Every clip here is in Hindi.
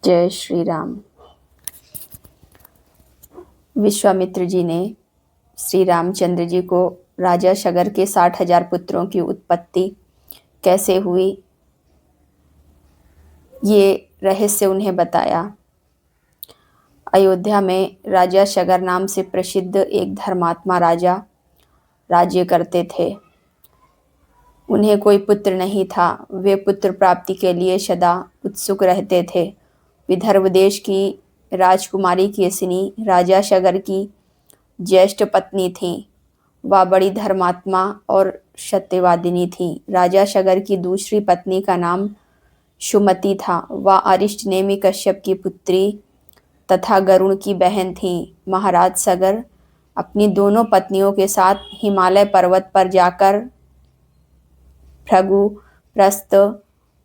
जय श्री राम। विश्वामित्र जी ने श्री रामचंद्र जी को राजा शगर के 60,000 पुत्रों की उत्पत्ति कैसे हुई, ये रहस्य उन्हें बताया। अयोध्या में राजा शगर नाम से प्रसिद्ध एक धर्मात्मा राजा राज्य करते थे। उन्हें कोई पुत्र नहीं था। वे पुत्र प्राप्ति के लिए सदा उत्सुक रहते थे। विदर्भ देश की राजकुमारी केसनी राजा शगर की ज्येष्ठ पत्नी थी। वह बड़ी धर्मात्मा और सत्यवादिनी थी। राजा शगर की दूसरी पत्नी का नाम सुमति था। वह अरिष्ट नेमि कश्यप की पुत्री तथा गरुण की बहन थी। महाराज शगर अपनी दोनों पत्नियों के साथ हिमालय पर्वत पर जाकर भृगु प्रस्थ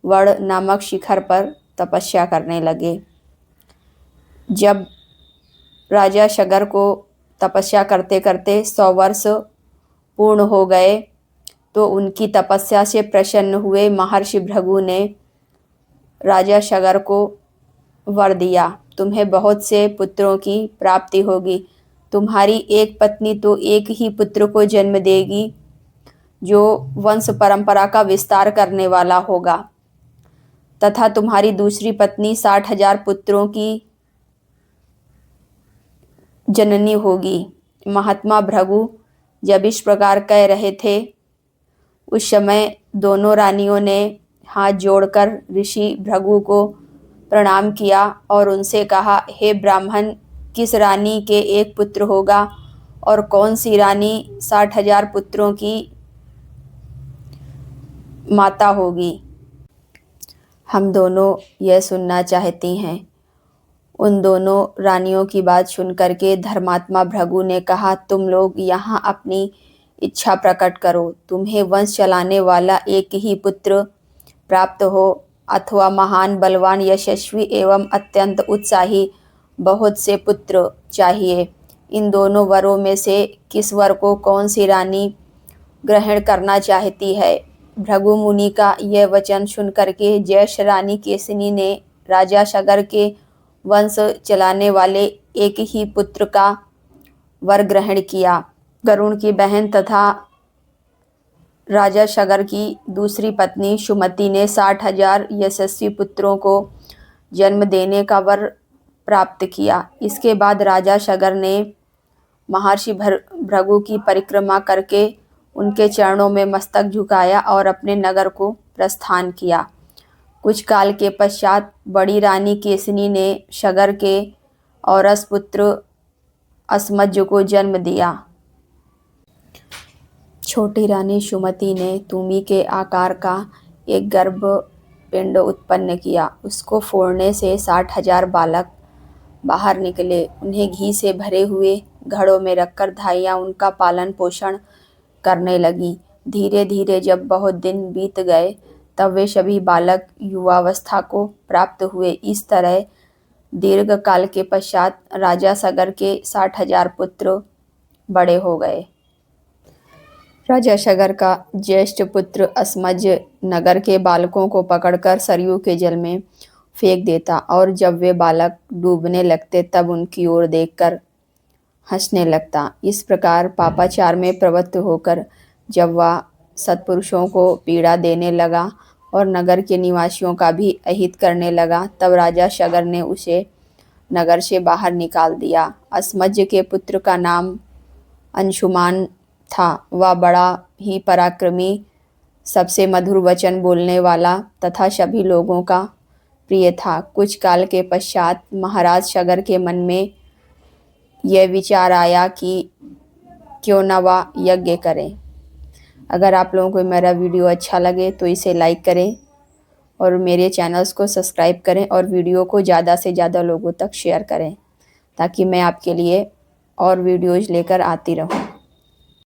वड़ नामक शिखर पर तपस्या करने लगे। जब राजा शगर को तपस्या करते करते 100 वर्ष पूर्ण हो गए तो उनकी तपस्या से प्रसन्न हुए महर्षि भृगु ने राजा शगर को वर दिया, तुम्हें बहुत से पुत्रों की प्राप्ति होगी। तुम्हारी एक पत्नी तो एक ही पुत्र को जन्म देगी जो वंश परंपरा का विस्तार करने वाला होगा, तथा तुम्हारी दूसरी पत्नी 60,000 पुत्रों की जननी होगी। महात्मा भृगु जब इस प्रकार कह रहे थे, उस समय दोनों रानियों ने हाथ जोड़कर ऋषि भृगु को प्रणाम किया और उनसे कहा, हे ब्राह्मण, किस रानी के एक पुत्र होगा और कौन सी रानी 60,000 पुत्रों की माता होगी? हम दोनों यह सुनना चाहती हैं। उन दोनों रानियों की बात सुनकर के धर्मात्मा भृगु ने कहा, तुम लोग यहाँ अपनी इच्छा प्रकट करो। तुम्हें वंश चलाने वाला एक ही पुत्र प्राप्त हो अथवा महान, बलवान, यशस्वी एवं अत्यंत उत्साही बहुत से पुत्र चाहिए। इन दोनों वरों में से किस वर को कौन सी रानी ग्रहण करना चाहती है? भृगु मुनि का यह वचन सुनकर के ज्येष्ठ रानी केसनी ने राजा शगर के वंश चलाने वाले एक ही पुत्र का वर ग्रहण किया। गरुण की बहन तथा राजा शगर की दूसरी पत्नी सुमति ने 60,000 यशस्वी पुत्रों को जन्म देने का वर प्राप्त किया। इसके बाद राजा शगर ने महर्षि भृगु की परिक्रमा करके उनके चरणों में मस्तक झुकाया और अपने नगर को प्रस्थान किया। कुछ काल के पश्चात बड़ी रानी केसनी ने शगर के औरस पुत्र अस्मज को जन्म दिया। छोटी रानी सुमति ने तुमी के आकार का एक गर्भ पिंड उत्पन्न किया। उसको फोड़ने से 60,000 बालक बाहर निकले। उन्हें घी से भरे हुए घड़ों में रखकर धाइयाँ उनका पालन पोषण करने लगी। धीरे धीरे जब बहुत दिन बीत गए तब वे सभी बालक युवावस्था को प्राप्त हुए। इस तरह दीर्घ काल के पश्चात राजा शगर के 60,000 पुत्र बड़े हो गए। राजा शगर का ज्येष्ठ पुत्र अस्मज नगर के बालकों को पकड़कर सरयू के जल में फेंक देता और जब वे बालक डूबने लगते तब उनकी ओर देखकर हंसने लगता। इस प्रकार पापाचार में प्रवृत्त होकर जब वह सत्पुरुषों को पीड़ा देने लगा और नगर के निवासियों का भी अहित करने लगा, तब राजा शगर ने उसे नगर से बाहर निकाल दिया। अस्मज के पुत्र का नाम अंशुमान था। वह बड़ा ही पराक्रमी, सबसे मधुर वचन बोलने वाला तथा सभी लोगों का प्रिय था। कुछ काल के पश्चात महाराज शगर के मन में यह विचार आया कि क्यों न वह यज्ञ करें। अगर आप लोगों को मेरा वीडियो अच्छा लगे तो इसे लाइक करें और मेरे चैनल्स को सब्सक्राइब करें और वीडियो को ज़्यादा से ज़्यादा लोगों तक शेयर करें ताकि मैं आपके लिए और वीडियोज़ लेकर आती रहूं।